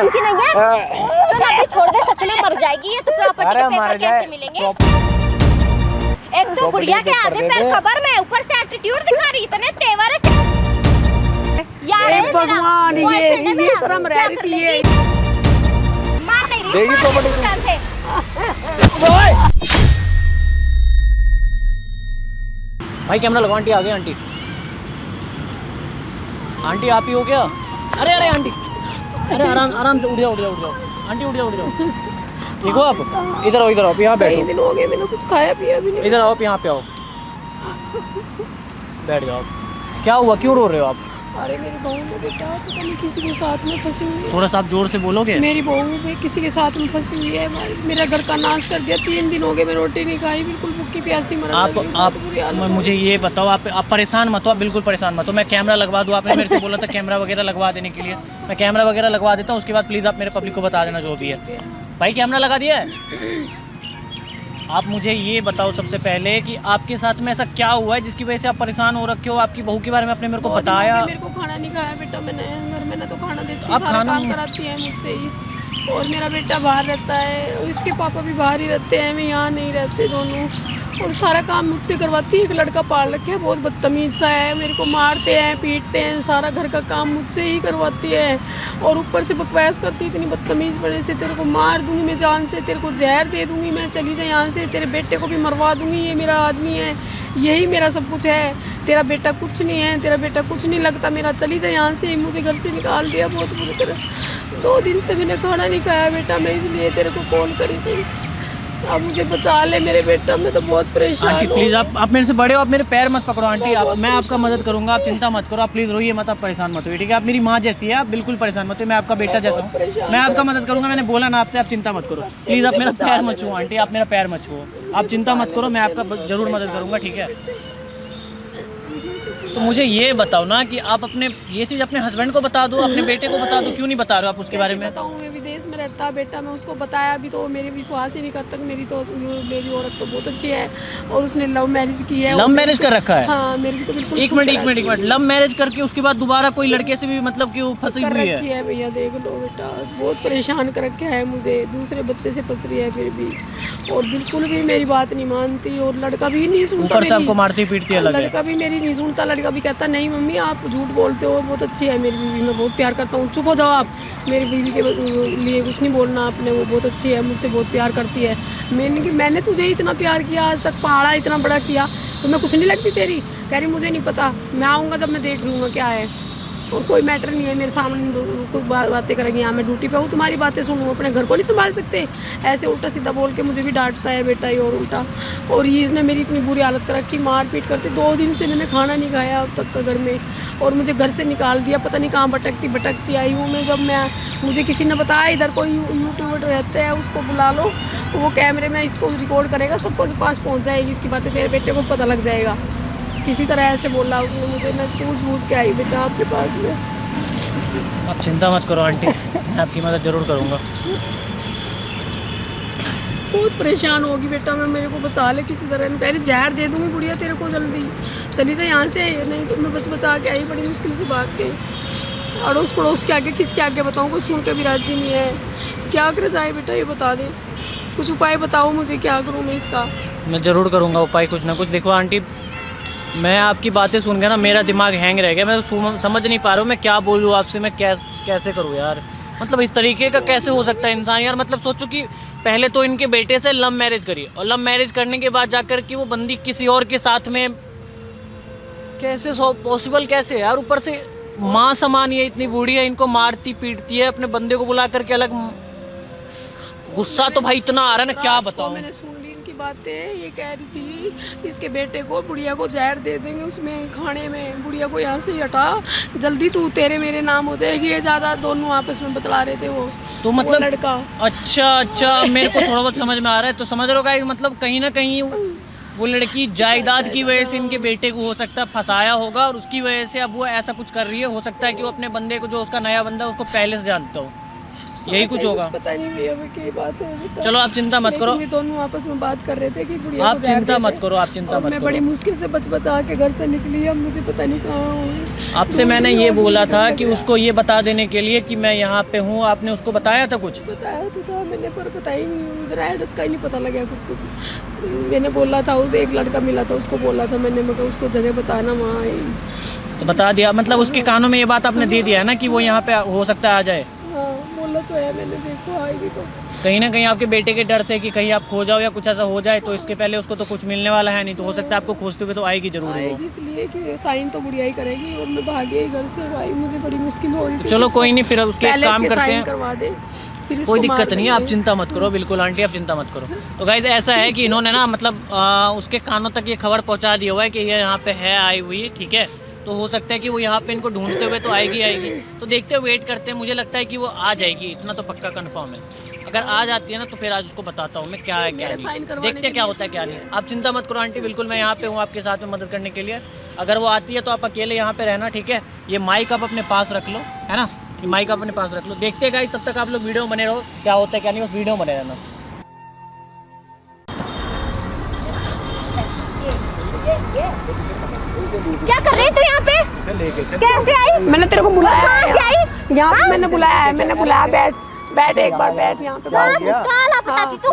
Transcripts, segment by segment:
धमकी नहीं है। सुन अभी छोड़ दे, सच में मर जाएगी ये तो। प्रॉपर्टी के पेपर कैसे मिलेंगे? एक तो बुढ़िया के आधे पैर खबर में, ऊपर से एटीट्यूड दिखा रही, इतने तेवर है यार। भगवान ये शर्म रह रही है। मार नहीं रही प्रॉपर्टी। भाई कैमरा लगाओ। आंटी आ गई। आंटी आंटी आप ही हो क्या? अरे अरे आंटी, अरे आराम से उठ जाओ आंटी, उठ जाओ। ठीक हो आप? इधर आओ आप, यहाँ बैठो। 3 दिन हो गए मैंने कुछ खाया पिया भी नहीं। इधर आओ आप, यहाँ पे आओ, बैठ जाओ। क्या हुआ, क्यों रो रहे हो आप? अरे मेरी बहू में बेटा पता नहीं किसी के साथ में फंसी हुई है। थोड़ा सा आप जोर से बोलोगे? मेरी बहू में किसी के साथ में फंसी हुई है। मेरा घर का नाश कर दिया। 3 दिन हो गए मैं रोटी नहीं खाई, बिल्कुल भूखी प्यासी मरा। आप मुझे ये बताओ, आप परेशान मत हो, आप बिल्कुल परेशान मत हो। मैं कैमरा लगवा दूँ? आपने मेरे से बोला था कैमरा वगैरह लगवा देने के लिए। मैं कैमरा वगैरह लगवा देता हूँ, उसके बाद प्लीज़ आप मेरे पब्लिक को बता देना जो भी है। भाई कैमरा लगा दिया है? आप मुझे ये बताओ सबसे पहले कि आपके साथ में ऐसा क्या हुआ है जिसकी वजह से आप परेशान हो रखे हो? आपकी बहू के बारे में आपने मेरे को बताया। मेरे को खाना नहीं खाया बेटा मैंने। घर में ना तो खाना देती है, सारा काम कराती है मुझसे ही। और मेरा बेटा बाहर रहता है और इसके पापा भी बाहर ही रहते हैं, मैं यहाँ नहीं रहते दोनों। और सारा काम मुझसे करवाती है। एक लड़का पाल रखे है, बहुत बदतमीज सा है, मेरे को मारते हैं पीटते हैं, सारा घर का काम मुझसे ही करवाती है। और ऊपर से बकवास करती है इतनी बदतमीज बने से, तेरे को मार दूंगी मैं जान से, तेरे को जहर दे दूंगी मैं, चली जाए यहाँ से, तेरे बेटे को भी मरवा दूंगी, ये मेरा आदमी है, यही मेरा सब कुछ है, तेरा बेटा कुछ नहीं है, तेरा बेटा कुछ नहीं लगता मेरा, चली जाए यहाँ से। मुझे घर से निकाल दिया बहुत बुरी तरह। 2 दिन से मैंने खाना नहीं खाया बेटा, मैं इसलिए तेरे को कॉल करी थी। अब मुझे बचा ले मेरे बेटा, मैं तो बहुत परेशान हूँ। आंटी प्लीज़ आप मेरे से बड़े हो, आप मेरे पैर मत पकड़ो आंटी। मैं आपका मदद करूंगा, आप चिंता मत करो, आप प्लीज़ रोइए मत, आप परेशान मत हो, ठीक है? आप मेरी माँ जैसी है, आप बिल्कुल परेशान मत हो, मैं आपका बेटा जैसा हूँ, मैं आपका मदद करूंगा। मैंने बोला ना आपसे, आप चिंता मत करो प्लीज़। आप मेरा पैर मत छुओ आंटी, आप मेरा पैर मत छुओ, आप चिंता मत करो, मैं आपका ज़रूर मदद करूँगा, ठीक है? तो मुझे ये बताओ ना कि आप अपने ये चीज़ अपने हस्बैंड को बता दो, अपने बेटे को बता दो, क्यों नहीं बता रहे हो आप उसके बारे में? बताऊँ, मैं विदेश में रहता बेटा, मैं उसको बताया भी तो मेरे विश्वास ही नहीं करता। मेरी औरत तो बहुत अच्छी है और उसने लव मैरिज की है। लव मैरिज कर रखा है? हाँ, मेरी तो बिल्कुल। एक मिनट, लव मैरिज करके उसके बाद दोबारा कोई लड़के से भी मतलब कि फंसी हुई है? भैया देख लो बेटा, बहुत परेशान कर रखा है मुझे, दूसरे बच्चे से फंस रही है फिर भी, और बिल्कुल भी मेरी बात नहीं मानती, और लड़का भी नहीं सुनता। ऊपर से आपको मारती पीटती है? लड़का भी मेरी नहीं सुनता, लड़का भी कहता नहीं मम्मी आप झूठ बोलते हो, बहुत अच्छी है मेरी बीवी, मैं बहुत प्यार करता हूँ। चुप हो जाओ आप, मेरी बीवी के लिए कुछ नहीं बोलना आपने, वो बहुत अच्छी है, मुझसे बहुत प्यार करती है। मैंने तुझे इतना प्यार किया आज तक, पहाड़ा इतना बड़ा किया, तो मैं कुछ नहीं लगती तेरी? कह रही मुझे नहीं पता, मैं आऊँगा जब मैं देख लूँगा क्या है, और कोई मैटर नहीं है मेरे सामने कुछ बातें करेंगी। यहाँ मैं ड्यूटी पे हूँ, तुम्हारी बातें सुनूँ, अपने घर को नहीं संभाल सकते? ऐसे उल्टा सीधा बोल के मुझे भी डांटता है बेटा ये और उल्टा। और ये इसने मेरी इतनी बुरी हालत कर रखी, मार पीट करती। 2 दिन से मैंने खाना नहीं खाया अब तक का घर में, और मुझे घर से निकाल दिया, पता नहीं कहाँ भटकती आई हूँ मैं। जब मुझे किसी ने बताया इधर कोई यूट्यूबर रहते हैं, उसको बुला लो, वो कैमरे में इसको रिकॉर्ड करेगा, सबको पास पहुँच जाएगी इसकी बातें, तेरे बेटे को पता लग जाएगा। किसी तरह ऐसे बोला उसने मुझे, मैं पूछ के आई बेटा आपके पास में। आप चिंता मत करो आंटी, मैं आपकी मदद ज़रूर करूँगा। बहुत परेशान होगी बेटा मैं, मेरे को बचा ले किसी तरह। पहले जहर दे दूँगी बुढ़िया तेरे को, जल्दी चली जाए यहाँ से, नहीं तो मैं बस बचा के आई, बड़ी मुश्किल से भाग के। अड़ोस पड़ोस के आगे किसके आगे बताऊँ, कोई सुन के भी राजी नहीं है। क्या कर जाए बेटा ये बता दे, कुछ उपाय बताओ मुझे, क्या करूँ मैं इसका? मैं ज़रूर करूँगा उपाय कुछ ना कुछ। देखो आंटी, मैं आपकी बातें सुन के ना मेरा दिमाग हैंग रह गया, मैं समझ नहीं पा रहा हूँ मैं क्या बोलूँ आपसे, मैं कैसे करूँ यार। मतलब इस तरीके का कैसे हो सकता है इंसान यार? मतलब सोचो कि पहले तो इनके बेटे से लव मैरिज करी, और लव मैरिज करने के बाद जाकर कि वो बंदी किसी और के साथ में, कैसे पॉसिबल कैसे यार? ऊपर से माँ समान ये इतनी बूढ़ी है, इनको मारती पीटती है, अपने बंदे को बुला करके अलग। गुस्सा तो भाई इतना आ रहा है ना, क्या बताऊँ। मैंने सुन ली इनकी बातें, ये कह रही थी इसके बेटे को बुढ़िया को जहर दे देंगे उसमें खाने में, बुढ़िया को यहाँ से हटा जल्दी, तू तेरे मेरे नाम हो जाएगी। ये ज़्यादा दोनों आपस में बतला रहे थे वो, तो मतलब वो लड़का। अच्छा मेरे को थोड़ा बहुत समझ में आ रहा है। तो समझ रहे हो गाइस, मतलब कहीं ना कहीं वो लड़की जायदाद की वजह से इनके बेटे को हो सकता है फंसाया होगा, और उसकी वजह से अब वो ऐसा कुछ कर रही है। हो सकता है कि वो अपने बंदे को, जो उसका नया बंदा है, उसको पहले से जानता हो। यही कुछ होगा। पता नहीं भैया क्या बात है बेटा। चलो आप चिंता मत करो, ये दोनों आपस में बात कर रहे थे कि बुढ़िया आप चिंता मत करो, आप चिंता मत मैं बड़ी करो। मुश्किल से बचा के घर से निकली, अब मुझे पता नहीं कहाँ हूँ। आपसे मैंने ये बोला था कि उसको ये बता देने के लिए कि मैं यहाँ पे हूँ, आपने उसको बताया था कुछ? बताया तो था मैंने, पर पता ही नहीं, मुझे एड्रेस का ही नहीं पता लगा कुछ। मैंने बोला था, उसे एक लड़का मिला था, उसको बोला था मैंने, मगर उसको जगह बताना वहाँ। तो बता दिया, मतलब उसके कानों में ये बात आपने दे दिया है ना कि वो यहाँ पे हो सकता है आ जाए? हाँ बोला तो है मैंने, देखो आएगी तो। कहीं ना कहीं आपके बेटे के डर से कि कहीं आप खो जाओ या कुछ ऐसा हो जाए, तो इसके पहले उसको तो कुछ मिलने वाला है नहीं, तो हो सकता है आपको खोजते हुए तो आएगी जरूर वो। आएगी इसलिए कि साइन तो बुढ़िया ही करेगी, और मैं भागी ही घर से भाई, मुझे बड़ी मुश्किल हो रही थी। चलो कोई नहीं, फिर उसके एक काम करते हैं, करवा दे, फिर कोई दिक्कत नहीं है, आप चिंता मत करो, बिल्कुल आंटी आप चिंता मत करो। तो गाइस ऐसा है कि इन्होंने ना मतलब उसके कानों तक ये खबर पहुंचा दी हुआ है कि ये यहाँ पे है आई हुई, ठीक है। तो हो सकता है कि वो यहाँ पे इनको ढूंढते हुए तो आएगी। तो देखते हैं, वेट करते हैं, मुझे लगता है कि वो आ जाएगी, इतना तो पक्का कंफर्म है। अगर आ जाती है ना तो फिर आज उसको बताता हूँ मैं क्या है क्या नहीं, देखते हैं क्या होता है क्या नहीं। आप चिंता मत करो आंटी, बिल्कुल मैं यहाँ पे हूँ आपके साथ में मदद करने के लिए। अगर वो आती है तो आप अकेले यहाँ पे रहना, ठीक है। ये माइक आप अपने पास रख लो, है ना, ये माइक अपने पास रख लो। देखते हैं गाइस, तब तक आप लोग वीडियो बने रहो, क्या होता है क्या नहीं, बस वीडियो बने रहना। क्या कर रही तू यहाँ पे? कैसे आई? मैंने तेरे को बुलाया, कहाँ से आई? यहाँ पे मैंने बुलाया है, मैंने बुलाया, बैठ एक बार बैठ यहाँ पे। कहाँ लापता थी तू?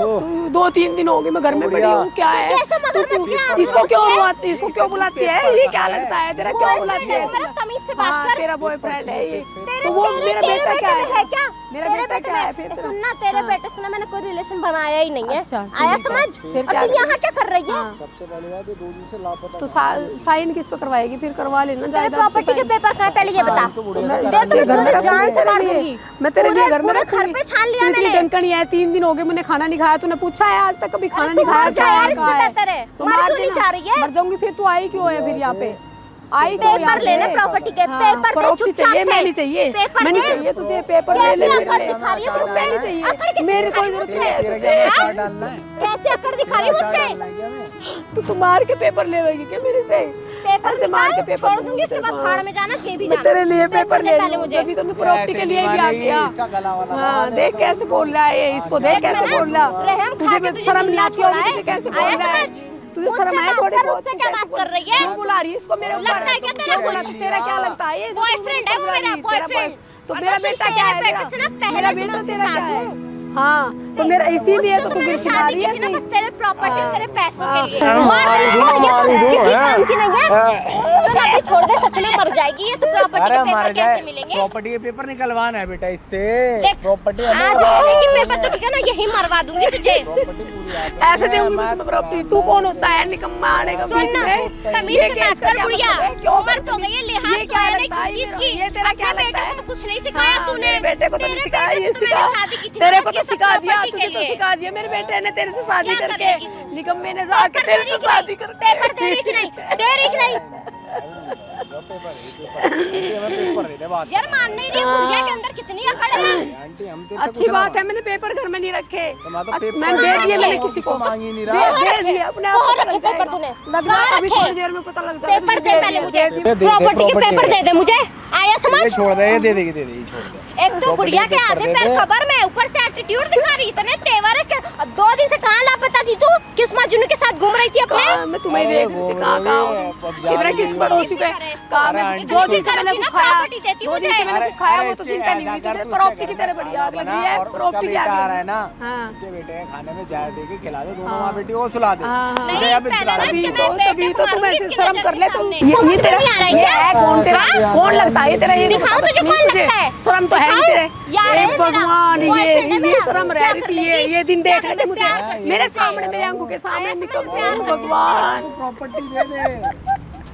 2-3 दिन हो गए मैं घर में पड़ी हूँ, क्या है? कैसे मगरमच्छ के हाथ में इसको क्यों बुलाती, इसको क्यों बुलाती है? ये क्या लगता है तेरा, क्यों बुलाती है? मेरा तमीज से बात हाँ कर। तेरा बॉयफ्रेंड है ये, तेरे- तो वो तेरे- मेरा तेरे बेटा बेटे क्या में है क्या? मेरा तेरे बेटा बेटे क्या है में- फिर? सुनना, तेरे बेटे से ना मैंने कोई रिलेशन बनाया ही नहीं है। अच्छा, आया ठीक है। समझ? फिर और क्या तू यहाँ क्या कर रही है? सबसे पहले बात ये 2 दिन से लापता तो साइन किस पे करवाएगी? फिर करवा लेना तेरे जायदाद प्रॉपर्टी के पेपर कहाँ है पहले ये बता। तेरे घर में जान से मार दूंगी मैं, तेरे लिए घर में पूरे रखूंगी। घर पे छान लिया तू इतनी मैंने। डंकनी है, 3 दिन हो गए मैंने खाना नहीं खाया, तूने पूछा है आज तक? कभी खाना तू नहीं खाया? मर जा यार, इससे कहाँ है? बेहतर है। तो मर मार क्यों नहीं देना। जा रही है? मर जाऊंगी फिर। तू आई क्यों है फिर यहाँ पे? आई क्यों यहाँ पेपर पे? लेने प्रॉपर्टी के, पेपर दे प्रॉपर्टी चुपचाप चाहिए, से। मैं नहीं चाहिए, पेपर मैं नहीं दे। चाहिए तुझे, पेपर ले कैसे ले अकड़ ले। दिखा रही है मुझसे? नहीं चाहिए, अकड़ कैसे मेरी दिखा कोई रही है जरूरत मुझसे? नहीं है तुझे। डालना है कैसे अकड़ दिखा रही है मुझसे? तू मार के पेपर लेगी क्या मेरे से? पेपर ऐसे मार के पेपर छोड़ दूंगी, इसके बाद भाड़ में जाना, कहीं भी मैं जाना। तेरे लिए पेपर ले पहले लूं, मुझे। जब तूने प्रॉपर्टी के लिए भी आ गया। इसका गला वाला हाँ देख कैसे बोल रहा है ये, इसको देख कैसे बोल रहा है। रहम खा के तुझे शर्म नहीं जिंदा आती होगी छोड़ा तुझे, कैसे है? बोल रहा है? समझ? तुझे मुझसे शर्म आए बात थोड़ी कर, बहुत? उससे क्या बात कर रही है? क्यों बुला रही है इसको मेरे ऊपर? लगता है क्या तेरा क्यों बुला- कुछ? तेरा क्या लगता है ये? बॉयफ्रेंड है वो मेरा, बॉयफ्रेंड। तो अगर मेरा सिर्फ बेटा तेरे क्या है? बेटे से ना पहले मेरा से बेटा मैं तेरा उसके क्या है? साथ हूँ। हाँ तो मेरा इसीलिए तो तू मैंने गिर सिखा शादी रही की है थी ना सही। बस तेरे प्रॉपर्टी, तेरे पैसों हाँ। के लिए। मार इसको, ये तो किसी काम की नहीं है। सुन अभी छोड़ दे, सच में मर जाएगी ये तो। प्रॉपर्टी अरे के मर पेपर जाए, कैसे मिलेंगे? प्रॉपर्टी के पेपर निकलवाना है बेटा इससे। देख, प्रॉपर्टी आज प्रॉपर्टी के पेपर तो ठीक है ना, यही मरवा दूंगी तुझे। प्रॉपर्टी पूरी है। ऐसे दूंगी मैं तुम्हें प्रॉपर्टी। तू कौन होता है निकम्मा आने का बीच सुन ना, में? तमीज ये से क्या बात इसका कर क्या बुढ़िया। मतलब है? क्यों उम्र कर तो गई है, लिहाज ये तो क्या है नहीं लगता है किसी चीज ये? की। ये तेरा क्या अपने लगता बेटे है? को तो कुछ नहीं सिखाया हाँ, तूने। मेरे बेटे को तो तेरे नहीं सिखाया, बेटे ये से तो मैंने सिखा। शादी की थी तेरे ना, को तो बस ये सिखा सब दिया, प्रॉपर्टी तुझे के तो लिए। सिखा दिया मेरे बेटे ने तेरे से शादी क्या करके। करेगी तू? निकम्मे ने जाके तेरे से शादी करके। पेपर दे रही कि नहीं? दे रही कि नहीं? पेपर दे दे बात। यार मान नहीं रही, बुढ़िया के अंदर कितनी अकड़ है। आंटी हम तेरे से अच्छी कुछ बात ना है, मैंने पेपर घर में नहीं रखे। तो मैं तो मैंने पेपर दे दिए, मैंने वो किसी को मांग ही नहीं रहा। दे दिए अपने आप कहाँ पता रखे लग पेपर जाएगा। तूने? लगना कहाँ अभी रखे? थोड़ी देर में पता लग जाएगा। पेपर दे पहले मुझे। दे, प्रॉपर्टी के प्रॉपर्टी पेपर दे। दे दे मुझे। आया ये समझ? छोड़ दे, ये दे देगी, दे देगी, छोड़ दे। एक तो बुढ़िया के आधे पैर खबर में, ऊपर से एटीट्यूड दिखा रही, इतने तेवर है इसके। 2 दिन से कहाँ लापता थी तू? किस मजनू के साथ घूम रही थी अपने? कहाँ मैं तुम्हें अरे देख रही वो थी, कहाँ कहाँ हो ये, तुम? अब जा इधर रही किस है। पड़ोसी को कहाँ अरे मैं आंटी, 2 दिन से इतनी मैंने करोगी कुछ ना, खाया, प्रॉपर्टी देती 2 दिन से मुझे। मैंने कुछ खाया, वो तो चिंता नहीं हुई तुझे। प्रॉपर्टी की तेरे बड़ी आग लगी है, प्रॉपर्टी की आग आ रहा है लगी। ना, हाँ उसके बेटे के खाने में जाए दे के खिला दे, दोनों हाँ। माँ बेटी को सुला दे। हाँ, हाँ। तुझे नहीं, अभी पहले सुला ना दे। इसके तो मैं तभी बेटे तो को तुम ऐसे मारूंगी शर्म इसके कर ले तुम। सामने। ये तेरा समझ में आ रहा है ये क्या? है कौन तेरा? हाँ? कौन लगता है ये तेरा? ये तो दिखाओ पता तुझे नहीं कौन तुझे। लगता है? शर्म तो है ही दिखाओ। तेरे। यार ए है मेरा, भगवान, बॉयफ्रेंड है ये मेरा। शर्म क्या रह रही कर थी लेगी? ये दिन देख क्या रहे थे कर मुझे प्यार कर मेरे लेगी? सामने, मेरे आंखों के सामने आया निकल समझ प्यार कर भगवान। प्रॉपर्टी दे दे,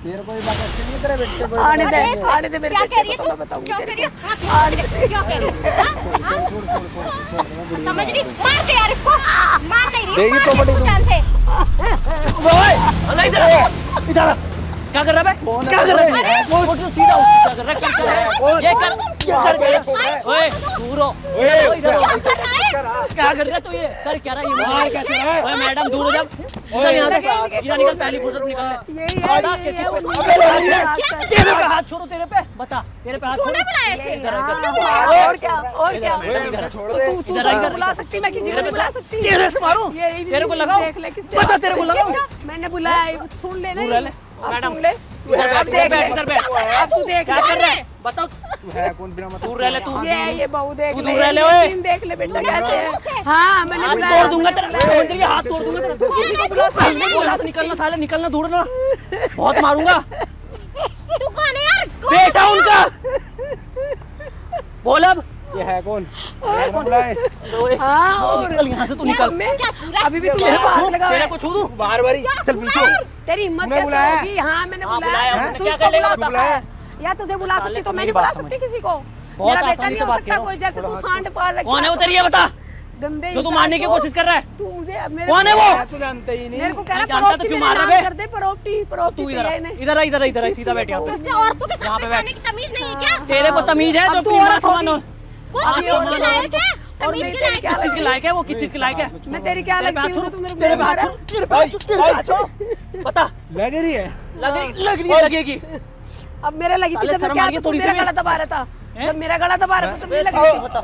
तेरे कोई बात अच्छी नहीं, तेरे बेटे को आने दे, बात आने दे मेरे क्या कह रही बेटे है को, तू? तो मैं बताऊंगी क्या तेरे कह रही है? को। हाँ, आने दे। क्या कह रही है? हाँ? हाँ? छोड़ छोड़ छोड़ छोड़ दे, मैं बुढ़ी समझ रही? मार दे यार इसको। मार नहीं रही, देगी मार तो दे बड़ी तू तू। जान से। इधर क्या कर रहा है बे? क्या कर रहा है? वो तो सीधा क्या कर रहा है? ये कर ओए दूर हो। क्या कर रहा है तू? ये कर क्या रहा है? ये मार कैसे रहा है? ओए मैडम दूर हो जा। यहाँ से निकल, पहली फुर्सत निकल। तेरे पे हाथ छोड़ो, तेरे पे बता, तेरे पे हाथ छोड़ो। और क्या तू बुला सकती, मैं किसी को नहीं बुला सकती। तेरे से मारूं? तेरे को लगाओ, देख ले किससे बता तेरे को लगाओ। मैंने बुलाया, सुन ले नहीं, अब मैडम, सुन ले, अब देख ले, अब तू देख क्या कर रहा है? बताओ। तू है कौन बिना मतलब? दूर रह ले तू। ये बहू देख तू ले, दूर रह ले ओए। देख ले बेटा कैसे है। हाँ मैंने हाथ बुलाया, तोड़ दूंगा तेरा, तेरे हाथ तोड़ दूंगा तेरा। तू किसी को बुला सकती है? बोला निकलना साले, निकलना दूर ना, बहुत मारूंगा। तू कौन है यार? बेटा उनका बोल अब। ये है कौन? बुलाए हाँ और निकल यहाँ से, तू निकल। क्या छू रहा है? अभी भी तू मेरे पास लगा तेरे है। को छू दूं? बार बारी चल पीछे। तेरी हिम्मत तूने कैसे बुलाया? होगी? हाँ मैंने हाँ, बुलाया, बुलाया, तू क्या इसको कर लेगा? बुला बुलाया? सकता है या तुझे बुला साले सकती तो तू मैं मेरी नहीं बुला बात सकती समझ। किसी को। बहुत मेरा बेटा आसानी नहीं से हो बात सकता करो। कोई, जैसे तू सांड पाल रखी कौन है वो तेरी, ये बता, गंदे जो तू इंसान मारने की को। कोशिश कर रहा है? तू मुझे मेरे कौन है वो? तू जानते ही नहीं। मेरे को कह रहा जानता तो प्रॉपर्टी क्यों मेरे मार रहा नाम है? कर दे, प्रॉपर्टी तू प्रॉपर्टी इधर आ, चाहिए इन्हें। इधर आ, इधर आ, इधर आ, सीधा बैठ यहाँ पे। वैसे औरतों के यहाँ साथ पे पेश बैठ। आने की तमीज नहीं है क्या? तेरे को तमीज है अब तो तू अपनी औरत माँ समान हो। होगी। वो हाँ, तमीज के समान लायक है? और तमीज मैं के तेरी लायक क्या किस चीज की लायक है वो? किस चीज की लायक है? मैं तेरी क्या तेरे पे लगती हाथ हूँ? छोड़, तू मेरे तेरे पे को हाथ मारा? छोड़, तेरे पे हाथ छोड़, तेरे पे हाथ छोड़। बता, लग रही है। लग रही लगेगी। अब मेरे लगी थी साले जब मैं शर्म क्या आ रही है तू थोड़ी मेरा सी गला भी। दबा रहा था, हैं? जब मेरा गला दबा रहा था तब नहीं लगी थी। बता।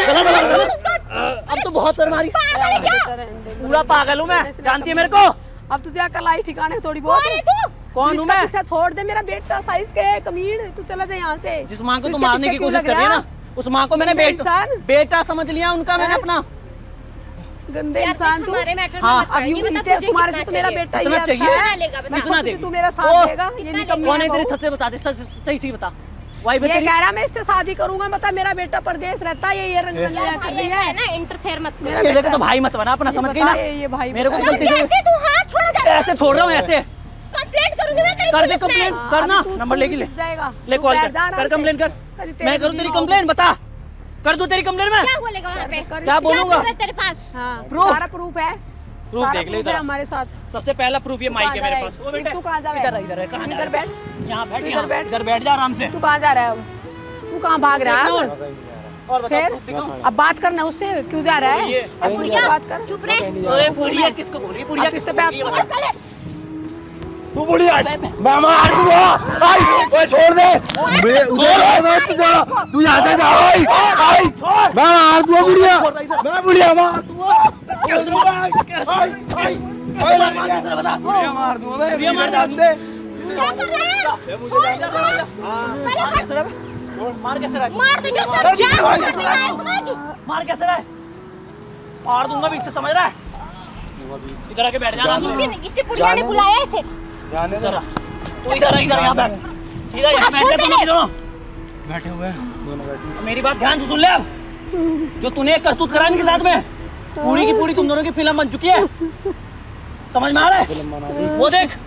गला दबा रहा था? अब तो बहुत शर्म आ रही है। पूरा पागल हूँ मैं, जानती है मेरे को? अब तुझे अकल आई ठिकाने थोड़ी बहुत। कौन हूँ इसका मैं? पीछा छोड़ दे, मेरा बेटा साइज के है कमीन, तू चला जा यहाँ से। जिस माँ को तू तू इसके मारने पीछे की क्यों कोशिश लग कर रही है रहा? ना, उस माँ को मैंने गंदे इंसान। बेटा समझ लिया उनका मैंने अपना। गंदे इंसान तू। हमारे मैटर में हाँ, मत अब कर। यूं ये बता बीते तुझे तुम्हारे कितना से तो मेरा चाहिए? बेटा ही कितना अच्छा चाहिए? है। लेगा बता। मैं कितना सोचती थी देगी? तू मेरा ओ, साथ देगा, ये कितना नहीं लेगा? कमी कौन है है तेरे? बहू। सच से बता दे, सही सही बता। वाई ये तेरी कह रहा मैं इससे शादी करूंगा, बता मेरा बेटा परदेश रहता है, ये रंग कर भाई रही ऐसा है है। ना, इंटरफेयर मत कर। मेरा तेरे को बेटा- तो भाई मत बना अपना, समझ गई ना? ये भाई मेरे को तो बता। गलती से कैसे तू हाथ छोड़ जा? ऐसे छोड़ रहा हूँ, ऐसे कंप्लेंट करूंगी मैं तेरी कर दे पुलिस में। कंप्लेन, हाँ, करना अभी तू- नंबर तू लेके ले, दिख जाएगा। ले तू कॉल बैठ जा कर, आराम कर से। कंप्लेन कर। अरे तेरे मैं करूँ बुद्धि तेरी में कंप्लेन? बता, कर दूं तेरी कंप्लेन मैं? क्या बोलेगा वहाँ पे? कर- क्या बोलूंगा? proof है तेरे पास? हाँ, Proof? सारा प्रूफ है। प्रूफ सारा देख ले proof है इधर। हमारे साथ। सबसे पहला प्रूफ ये तू माइक कहाँ है जा मेरे रहा पास। है? ओ बेटा, तू कहाँ जा रहा है? इधर इधर है, कहाँ जा इधर रहा है? बैठ। यहाँ बैठ, तू इधर यहाँ बैठ। इधर बैठ जा आराम से। तू कहाँ जा रहा है अब? तू कहाँ भाग रहा है और अब? और बता, फिर प्रूफ दिखाऊं? अब बात करना उससे, क्यों जा रहा ये- है? अब तू उससे बात कर। चुप रहे। ओए बुढ़िया किसको बोल रही है? बुढ़िया अब किसको इसके बोल रही है? पे बता। तू बुढ़िया मैं मार दूंगा। आई ओए छोड़ दे। मैं उधर मत जा। तू यहाँ से जा। आई आई मैं मार दूंगा बुढ़िया। मैं बुढ़िया मार दूंगा। कैसे बता? बुढ़िया मार दूंगा मैं। बुढ़िया मार जान दे। क्या कर रहा है? मार कैसे रहा है? मार कैसे रहा है? मार तुझे सर जान कैसे रहा है समझ? मार कैसे रहा है? मार दूंगा भी, इससे समझ रहा है? इधर आके बैठ जा आराम से। इसी बुढ़िया ने बुलाया इसे। जाने दे। इधर आ। तू इधर आ, इधर यहाँ बैठ, सीधा यहाँ बैठ जा तुम लोग दोनों। बैठे हुए हैं दोनों बैठे। मेरी बात ध्यान से सुन ले अब। जो तूने एक करतूत करा इनके साथ में, पूरी की पूरी तुम दोनों की फिल्म बन चुकी है। समझ में आ रहा है? फिल्म बना दी। वो देख,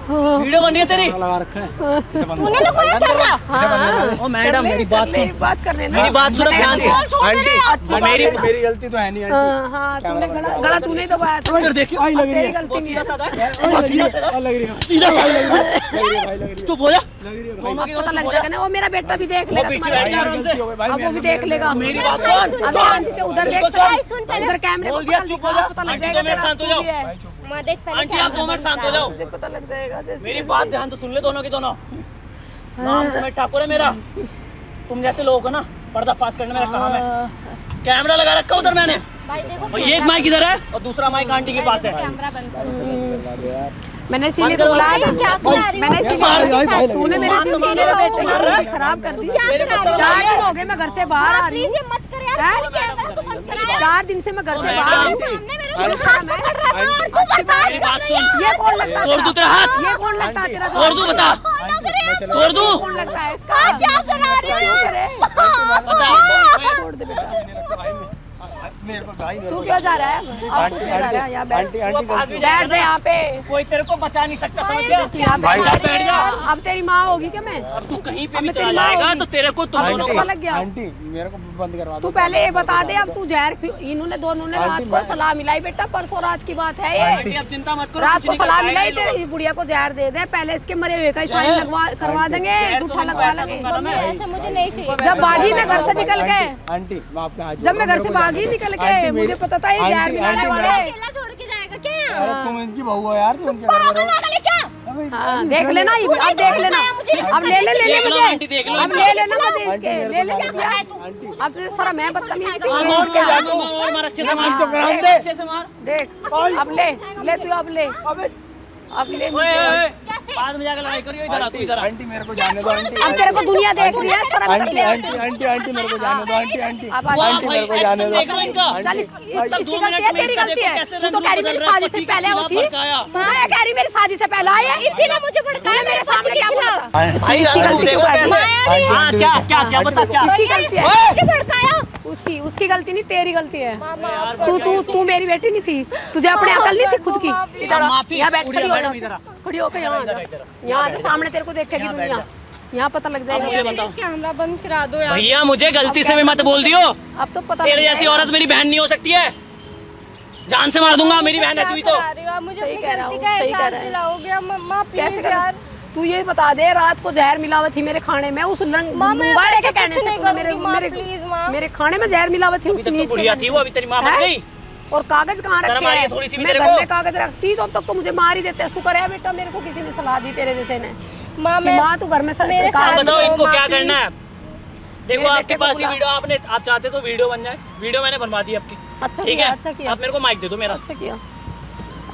वीडियो बन रही है तेरी। लगा रखा है। इसे बंद तूने कर। लगवाया क्या था? ओ मैडम मेरी बात सुन, बात करने ना। मेरी बात सुनो ध्यान से। आंटी अच्छी बात मेरी- है। मेरी गलती तो है नहीं आंटी। हाँ हाँ, तूने गला तूने दबाया था। इधर देखियो, आई लग रही तेरी है। गलती बहुत नहीं सीधा है। साधा है, बहुत सीधा साधा, लग रही है। सीधा साधा। लग रही है भाई लग रही है। चुप हो जा, लग रही है भाई। दोनों की पता दोनों लग चुप हो जाएगा जा। ना, वो मेरा बेटा भी देख वो लेगा पीछे तुम्हारा। बैठ जा आराम से। अब वो भी देख लेगा। मेरी बात सुन। अब शांति से उधर देख, सुन पहले। उधर कैमरे बोल को दिया, पकड़ चुप हो लिखा, जा। पता लग आंटी, जाएगा 2 मिनट तेरा शांत हो तू जाओ। भी है। माँ देख पहले आंटी आप 2 मिनट शांत हो जाओ। मुझे पता लग जाएगा जैसे- मेरी बात ध्यान से सुन ले दोनों की दोनों। नाम समेत ठाकुर है मेरा। तुम जैसे लोगों को ना पर्दा पास करने मेरा काम है। कैमरा लगा रखा उधर मैंने, भाई देखो और ये एक माइक इधर है और दूसरा माइक आंटी के पास है। कैमरा बंद करो। मैंने इसीलिए बंद करो। बुलाया था। क्या करा रही हो? मैंने मार इसीलिए भाई, तूने मेरे मान जिंदगी सम्मान मेरे रखो, बेटे मार रहा है। की खराब कर दी। मेरे को शर्म आ 4 रही है। दिन हो गए मैं घर से बाहर आ रही प्लीज हूँ। ये मत कर यार। हैं? कैमरा तो बंद करा यार। 4 दिन से मैं घर से मैडम, बाहर आ रही हूँ। सामने मेरे ये को शर्म है? अच्छी बात मेरी बात सुन, ये कौन लगता तोड़ दूं तेरा हाथ? ये कौन लगता है तेरा? तोड़ दूं बता, तोड़ दूं कौन लगता है इसका? क्या करा रही क्यों हो? करे? बता। छोड़ दे बेटा। मेरे को भाई तू क्यों जा रहा है? अब तू क्यों जा रहा है? यहाँ बैठ, आंटी आंटी गलती बैठ जा यहाँ पे। कोई तेरे को बचा नहीं सकता, समझ गया? तू यहाँ भाई, बैठ जा। अब तेरी माँ होगी क्या मैं? अब तू कहीं पे अब भी मैं तेरी चला माँ जाएगा होगी। तो तेरे को तुम अब दोनों तो को पता लग गया। आंटी मेरे को बंद करवा तू दो। पहले ये बता दे, अब तू जहर इन्होंने दोनों ने रात को सलाह मिलाई बेटा, परसों रात की बात है ये। आंटी अब चिंता मत करो, रात कुछ को नहीं कर सलाह पाएगा मिलाई ये लोग। तेरी बुढ़िया को जहर दे दे, पहले इसके मरे हुए का साइन लगवा करवा देंगे, गुठा लगवा लेंगे। मम्मी ऐसे मुझे नहीं चाहिए। जब भागी मैं घर से निकल के, आंटी मैं आपके हाथ जब मैं घर से भागी निकल के, आंटी, मुझे पता था ये जहर मिलाने वाले। अकेला छोड़ के जाएगा क्या? अरे तुम इनकी बहू हो यार, तुम क्या कर रहे हो? क्या? अबे, हाँ, देख लेना, अब देख लेना, अब ले ले देख लो मुझे, आंटी, देख लो अब ले लेना मुझे इसके, आंटी, ले ले मेरे को क्या? आंटी अब तुझे सारा मैं बदतमीजी की और हूँ क्या? और मार, अच्छे से मार, तो कराम दे। अच्छे से मार। देख अब ले तू अब ले, अब ले ओए, ओए, कैसे? बाद में जाकर लड़ाई करियो, इधर आ, तू इधर आ। आंटी मेरे को जाने दो आंटी। अब तेरे को दुनिया देख रही है, सारा आंटी ले आंटी आंटी आंटी मेरे को जाने दो आंटी आंटी अब वाह आ आंटी भाई, मेरे को जाने एक्शन दो। देख लो इनका। चल मतलब इसकी 2 गलती मिनट है, में तेरी इसका गलती देखो है। कैसे तू रंग तो कह रही बदल मेरी रहा है, शादी से पति का पहले चूल्हा होती, भड़काया। तू तो ये कह रही मेरी शादी से पहले आई है, इसीलिए मुझे भड़काया, मेरे सामने क्या बोला था? भाई इसकी तू गलती देखो क्यों कैसे। है? हाँ, क्या क्या क्या बता क्या? इसकी गलती है, मुझे भड़काया। उसकी गलती नहीं, तेरी गलती है। तू मेरी बेटी नहीं थी, तुझे अपनी अकल नहीं थी खुद की। इधर आ, माफी, यहाँ बैठ, उड़िया खड़ी हो मैडम, यहाँ इधर आ। से, खड़ी होकर यहाँ आ जा। यहाँ से सामने तेरे को देखेगी दुनिया, यहाँ पता लग मुझे जाएगा। बताओ कैमरा बंद करा दो यार। भैया, मुझे गलती से भी मत बोल दियो। अब तो पता तेरे लग जैसी जाएगा। औरत मेरी बहन नहीं हो सकती है, जान से मार दूंगा मेरी बहन ऐसी हुई तो। मुझे सही अपनी कह रहा गलती हूँ, का सही कह एहसास रहा है। दिलाओगे अब? मम्मा कैसे प्लीज कर? यार। तू ये बता दे, रात को जहर मिला हुआ थी मेरे खाने में, उस माँ, मैं मुंगाड़े के ऐसा कहने कुछ से नहीं तूने मेरे करूँगी, माँ, मेरे प्लीज, माँ। मेरे खाने में जहर मिला हुआ थी उस अभी तक नीच तो के बुढ़िया कहने थी से। वो, अभी तेरी माँ बन हैं? गई। और कागज कहाँ शर्म रखे आ रही है हैं? थोड़ी सी भी मैं तेरे घर को? में कागज रखती तो अब तक तो मुझे मार ही देते। शुक्र है बेटा मेरे को किसी ने सलाह दी तेरे जैसे ने माँ कि मैं माँ तू घर में मेरे कागज साथ बताओ दो, इनको माँ, क्या please। करना है। देखो मेरे आपके बेटे को पास ये बुला। वीडियो आप चाहते तो वीडियो बन जाए, वीडियो मैंने बनवा दी आपकी। अच्छा ठीक किया, है, अच्छा किया, आप मेरे को माइक दे दो मेरा। अच्छा किया,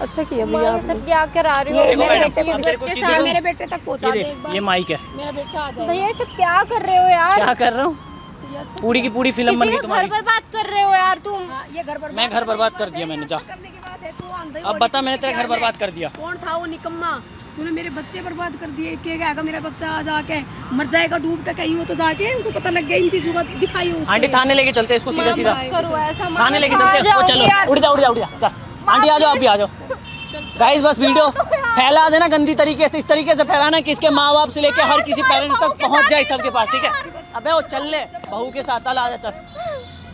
अच्छा किया माँ, भैया ये आपने। सब क्या करा रही हो? ये देखो मेरे मैडम, बेटे को अब तेरे को के चीज़ साथ देखो। मेरे बेटे तक पहुंचा दे ये एक देख, बार। ये माइक है। मेरा बेटा आ जाए। भैया ये सब क्या कर रहे हो यार? क्या कर रहा हूँ? पूरी की पूरी फिल्म बन किसी गई का घर तुम्हारी। बर्बाद कर रहे हो यार तुम। ये घर बर्बाद मैं घर बर्बाद कर दिया मैंने, जा। करने की बात है, तू अंधा ही अब हो बता, रही मैंने तेरा है। घर बर्बाद कर दिया। कौन था वो निकम्मा? तूने मेरे बच्चे बर्बाद कर दिए। क्या कहेगा मेरा बच्चा आ जाके मर जाएगा डूब के कहीं, वो तो जाके उसको पता लग गया इन चीजों का दिखाई उसको। आंटी थाने लेके चलते हैं इसको सीधा सीधा, करो ऐसा मत थाने लेके करो। चलते हैं। आ ओ चलो, जाओ उड़ जा उड़ जा उड़ जा, चल। आंटी आ जाओ, आप भी आ जाओ। गाइस बस वीडियो फैला देना गंदी तरीके से, इस तरीके से फैलाना कि इसके माँ बाप से लेके हर किसी पेरेंट्स तक पहुंच जाए सबके पास, ठीक है? अबे वो चल ले बहू के साथ, आ जा चल।